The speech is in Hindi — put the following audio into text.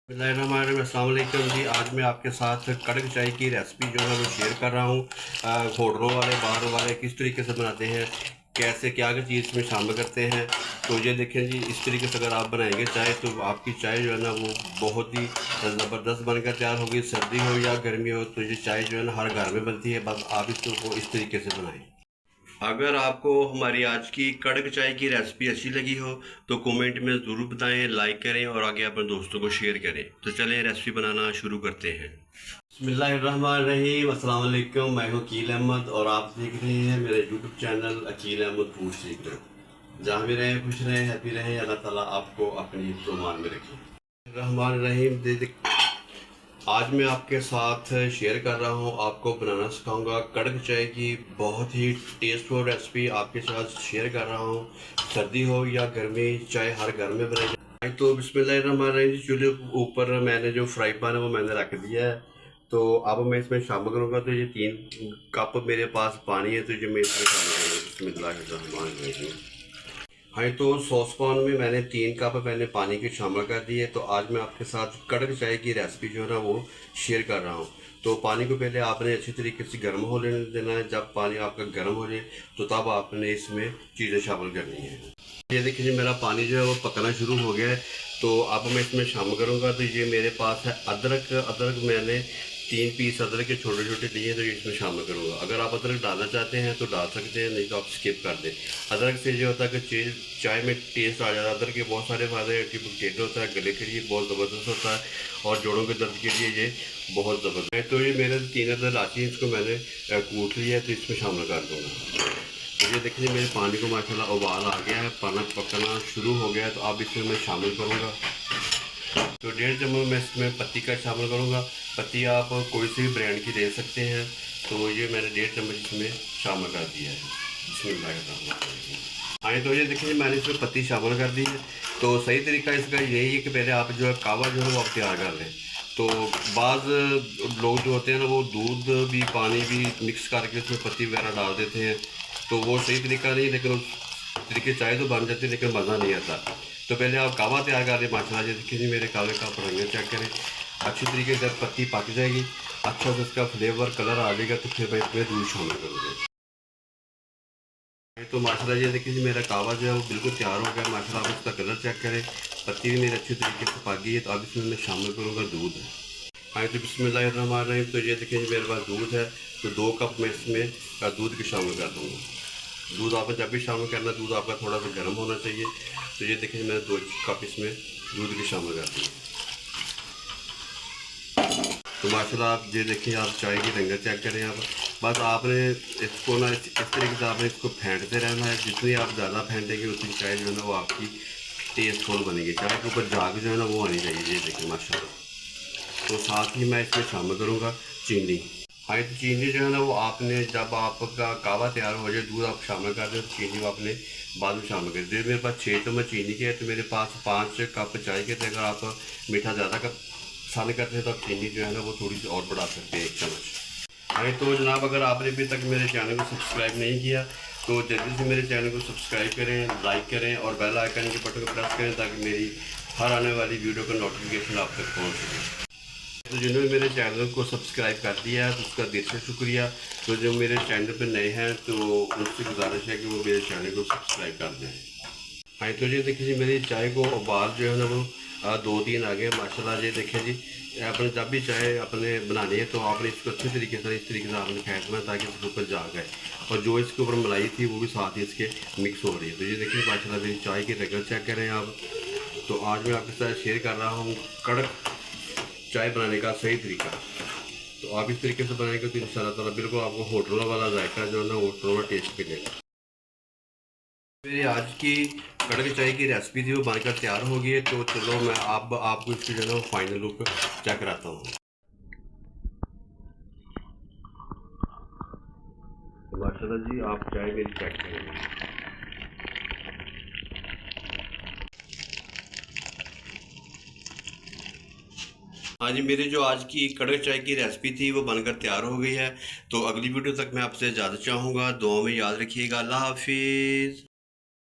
अस्सलाम वालेकुम जी। आज मैं आपके साथ कड़क चाय की रेसिपी जो है वो शेयर कर रहा हूँ। होटलों वाले बाहर वाले किस तरीके से बनाते हैं, कैसे क्या क्या चीज़ में शामिल करते हैं। तो ये देखें जी, इस तरीके से अगर आप बनाएंगे चाय तो आपकी चाय जो है ना वो बहुत ही ज़बरदस्त बनकर तैयार होगी। सर्दी हो या गर्मी हो तो ये चाय जो है ना हर घर में बनती है, बस आप इसको इस तरीके से बनाएं। अगर आपको हमारी आज की कड़क चाय की रेसिपी अच्छी लगी हो तो कमेंट में ज़रूर बताएं, लाइक करें और आगे अपने दोस्तों को शेयर करें। तो चलें रेसिपी बनाना शुरू करते हैं। बिस्मिल्लाहिर्रहमानिर्रहीम। अस्सलाम वालेकुम। मैं हूँ अकील अहमद और आप देख रहे हैं मेरे YouTube channel Akeel Ahmed food secret. जहाँ भी रहें खुश रहें, हैप्पी रहें। अल्लाह ताला आपको अपनी हिफ्ज़-ओ-मान में रखें। रहमान रहीम। आज मैं आपके साथ शेयर कर रहा हूँ, आपको बनाना सिखाऊंगा कड़क चाय की बहुत ही टेस्टफुल रेसिपी आपके साथ शेयर कर रहा हूँ। सर्दी हो या गर्मी, चाय हर घर में बनाई जाए। तो बिस्मिल्लाहिर्रहमानिर्रहीम। चूल्हे ऊपर मैंने जो फ्राई पैन है वो मैंने रख दिया है। तो अब मैं इसमें शामिल करूँगा। तो ये 3 कप मेरे पास पानी है, तो ये मैं इसमें शामिल करूँगा। बिस्मिल्लाहिर्रहमानिर्रहीम। हाँ, तो सॉस पैन में मैंने 3 कप पानी के शामिल कर दिए। तो आज मैं आपके साथ कड़क चाय की रेसिपी जो है ना वो शेयर कर रहा हूँ। तो पानी को पहले आपने अच्छी तरीके से गर्म हो लेने देना है। जब पानी आपका गर्म हो जाए तो तब आपने इसमें चीज़ें शामिल करनी है। ये देखिए मेरा पानी जो है वो पकना शुरू हो गया है। तो अब मैं इसमें शामिल करूँगा। तो ये मेरे पास है अदरक। अदरक मैंने 3 पीस अदरक के छोटे छोटे लिए, तो ये इसमें शामिल करूँगा। अगर आप अदरक डालना चाहते हैं तो डाल सकते हैं, नहीं तो आप स्किप कर दें। अदरक से ये होता है कि चाय में टेस्ट आ जाता है। अदरक के बहुत सारे फायदे, एंटीबैक्टीरियल होता है, गले के लिए बहुत ज़बरदस्त होता है और जोड़ों के दर्द के लिए ये बहुत ज़बरदस्त है। तो ये मेरे 3 अदरक इलायची है, इसको मैंने कूट लिया है, तो इसमें शामिल कर दूँगा। तो ये देखिए मेरे पानी को माशाल्लाह उबाल आ गया है, पानी पकना शुरू हो गया है। तो अब इसमें मैं शामिल करूँगा। तो 1.5 चम्मच मैं इसमें पत्ती का शामिल करूँगा। पत्ती आप कोई सी भी ब्रांड की ले सकते हैं। तो ये मैंने 1.5 चम्मच इसमें शामिल कर दिया है। हाँ, तो ये देखिए मैंने इसमें पत्ती शामिल कर दी है। तो सही तरीका इसका यही है कि पहले आप जो है कावा जो है वो आप तैयार कर लें। तो बाज़ लोग जो होते हैं ना वो दूध भी पानी भी मिक्स करके उसमें पत्ती वगैरह डाल देते हैं। तो वो सही तरीका नहीं, लेकिन उस तरीके चाय तो बन जाती है लेकिन मज़ा नहीं आता। तो पहले आप कावा तैयार कर लें। माशाल्लाह ये देखिए जी मेरे कावे का आप रंग चेक करें। अच्छी तरीके से जब पत्ती पक जाएगी, अच्छा से उसका फ्लेवर कलर आ जाएगा, तो फिर मैं इसमें दूध शामिल करूँगा। तो माशाल्लाह ये देखिए जी मेरा कावा जो है वो बिल्कुल तैयार हो गया। माशाल्लाह आप इसका कलर चेक करें, पत्ती भी मेरी अच्छी तरीके से पक गई है। तो अब इसमें मैं शामिल करूँगा दूध। हाँ, तो बिस्मिल्लाहिर्रहमानिर्रहीम। तो ये देखिए जी मेरे पास दूध है। तो 2 कप मैं इसमें दूध के शामिल कर दूँगा। दूध आपने जब भी शामिल करना, दूध आपका थोड़ा सा गर्म होना चाहिए। तो ये देखिए मैंने 2 कप इसमें दूध के शामिल कर दिए। तो माशाल्लाह आप ये देखिए, आप चाय की रंगत चेक करें। आप बस आपने इसको ना इस तरीके से आपने इसको फेंटते रहना है। जितनी आप ज़्यादा फेंटेंगे उतनी चाय जो है ना वो आपकी टेस्टफुल बनेगी। चाय के ऊपर झाग जो है ना वो आनी चाहिए। ये देखिए माशाल्लाह। तो साथ ही मैं इसमें शामिल करूँगा चीनी। हाँ, तो चीनी जो है ना वो आपने जब आपका कावा तैयार हो जाए, दूध आप शामिल कर दें, तो चीनी को आपने बाद में शामिल कर दें। मेरे पास 6 चम्मच चीनी के है, तो मेरे पास 5 कप चाय के थे। अगर आप मीठा ज़्यादा का पसंद करते हैं तो आप चीनी जो है ना वो थोड़ी सी और बढ़ा सकते हैं, 1 चम्मच। हाँ, तो जनाब अगर आपने अभी तक मेरे चैनल को सब्सक्राइब नहीं किया तो जल्दी से मेरे चैनल को सब्सक्राइब करें, लाइक करें और बेल आइकन के बटन को प्रेस करें, ताकि मेरी हर आने वाली वीडियो का नोटिफिकेशन आप तक पहुँच सके। तो जिन्होंने मेरे चैनल को सब्सक्राइब कर दिया है तो उसका दिल से शुक्रिया। तो जो मेरे चैनल पर नए हैं तो उनसे गुजारिश है कि वो मेरे चैनल को सब्सक्राइब कर दें। हाँ, तो ये देखिए जी मेरी चाय को उबाल जो है ना वो 2-3 आ गए। माशाल्लाह ये देखिए जी, आपने जब भी चाय अपने बनानी है तो आपने इसको अच्छे तरीके से इस तरीके से आपने फेंटना है ताकि इसके ऊपर जाग आए। और जो इसके ऊपर मलाई थी वो भी साथ ही इसके मिक्स हो रही है। तो ये देखिए माशाल्लाह मेरी चाय की रंगत चेक करें आप। तो आज मैं आपके साथ शेयर कर रहा हूँ कड़क चाय बनाने का सही तरीका। तो आप इस तरीके से बनाएंगे तो इंशाल्लाह ताला बिल्कुल आपको होटलों वाला जायका जो है ना होटलों में टेस्ट मिलेगा। मेरी आज की कड़क चाय की रेसिपी थी वो बनकर तैयार हो गई है। तो चलो मैं आपको इसकी जो है ना फाइनल लुक चेक कराता हूँ। तो माशाल्लाह जी आप चाय मेरी चेक करेंगे। हाँ जी, मेरी जो आज की कड़क चाय की रेसिपी थी वो बनकर तैयार हो गई है। तो अगली वीडियो तक मैं आपसे इजाज़त चाहूँगा। दुआ में याद रखिएगा। अल्लाह हाफिज़।